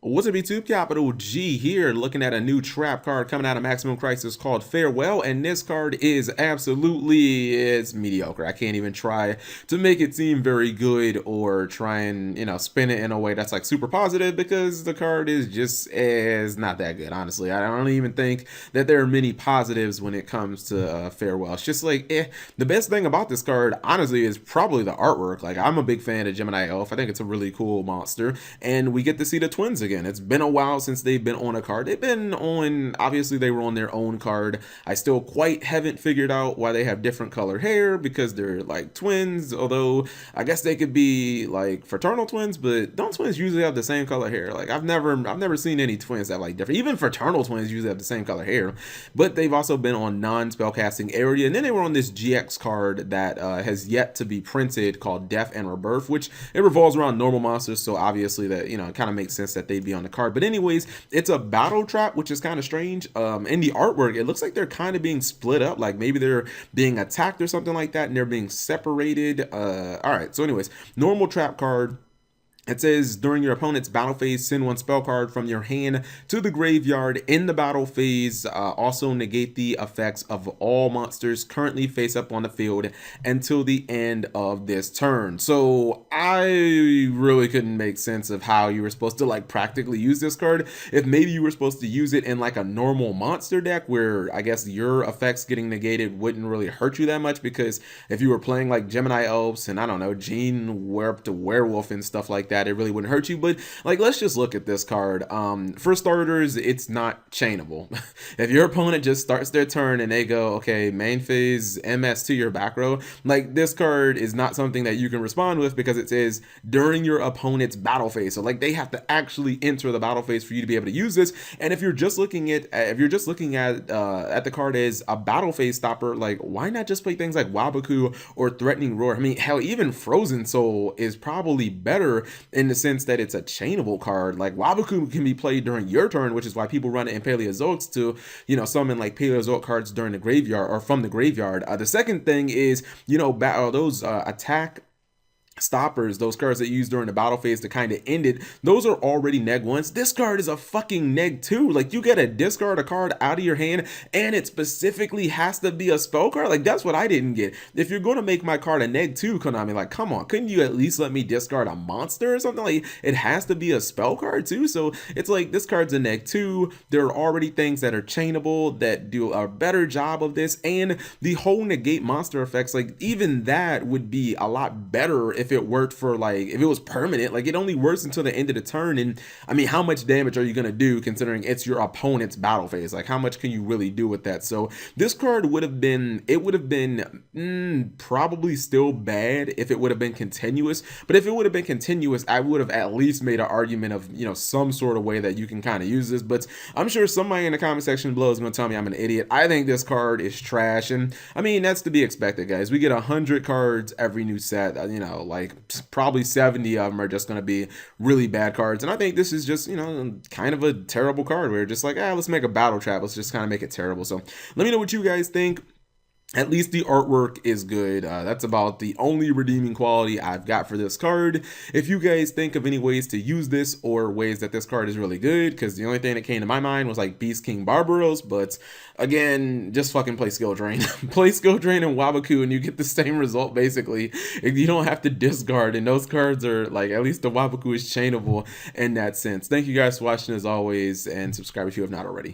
What's up, YouTube? Capital G here, looking at a new trap card coming out of Maximum Crisis called Farewell, and this card is it's mediocre. I can't even try to make it seem very good or try and, spin it in a way that's like super positive because the card is not that good, honestly. I don't even think that there are many positives when it comes to Farewell. It's just like, The best thing about this card, honestly, is probably the artwork. Like, I'm a big fan of Gemini Elf. I think it's a really cool monster, and we get to see the twins again. It's been a while since they've been on a card. They've been on, obviously they were on their own card. I still quite haven't figured out why they have different colored hair, because they're like twins, although I guess they could be like fraternal twins, but don't twins usually have the same color hair? Like, I've never seen any twins that have like different, even fraternal twins usually have the same color hair. But they've also been on non-spellcasting area, and then they were on this GX card that has yet to be printed called Death and Rebirth, which it revolves around normal monsters, so obviously that, it kind of makes sense that they'd be on the card. But anyways, it's a battle trap, which is kind of strange. In the artwork, it looks like they're kind of being split up, like maybe they're being attacked or something like that, and they're being separated. All right, so anyways, normal trap card. It says, during your opponent's battle phase, send one spell card from your hand to the graveyard in the battle phase. Also negate the effects of all monsters currently face up on the field until the end of this turn. So I really couldn't make sense of how you were supposed to like practically use this card. If maybe you were supposed to use it in like a normal monster deck where I guess your effects getting negated wouldn't really hurt you that much, because if you were playing like Gemini Elves and I don't know, Gene Warped Werewolf and stuff like that, it really wouldn't hurt you. But like, let's just look at this card. For starters, it's not chainable. If your opponent just starts their turn and they go, okay, main phase MS to your back row, like this card is not something that you can respond with, because it says during your opponent's battle phase. So like they have to actually enter the battle phase for you to be able to use this. And if you're just looking at the card as a battle phase stopper, like why not just play things like Waboku or Threatening Roar? I mean, hell, even Frozen Soul is probably better in the sense that it's a chainable card. Like Waboku can be played during your turn, which is why people run it in Paleozoics to, summon like Paleozoic cards during the graveyard or from the graveyard. The second thing is, those attack stoppers, those cards that you use during the battle phase to kind of end it, those are already neg ones. This card is a fucking neg two. Like, you get to discard a card out of your hand and it specifically has to be a spell card. Like, that's what I didn't get. If you're going to make my card a neg two, Konami, like, come on, couldn't you at least let me discard a monster or something? Like, it has to be a spell card too. So it's like, this card's a neg two. There are already things that are chainable that do a better job of this, and the whole negate monster effects, like even that would be a lot better if it worked for, like, if it was permanent. Like, it only works until the end of the turn, and I mean, how much damage are you gonna do considering it's your opponent's battle phase? Like, how much can you really do with that? So this card would have been probably still bad if it would have been continuous. But if it would have been continuous, I would have at least made an argument of, some sort of way that you can kind of use this. But I'm sure somebody in the comment section below is gonna tell me I'm an idiot. I think this card is trash, and I mean, that's to be expected, guys. We get 100 cards every new set. Like probably 70 of them are just going to be really bad cards. And I think this is just, kind of a terrible card where just like, let's make a battle trap. Let's just kind of make it terrible. So let me know what you guys think. At least the artwork is good. That's about the only redeeming quality I've got for this card. If you guys think of any ways to use this or ways that this card is really good, because the only thing that came to my mind was like Beast King Barbaros, but again, just fucking play Skill Drain. Play Skill Drain and Waboku and you get the same result basically. You don't have to discard, and those cards are like, at least the Waboku is chainable in that sense. Thank you guys for watching as always, and subscribe if you have not already.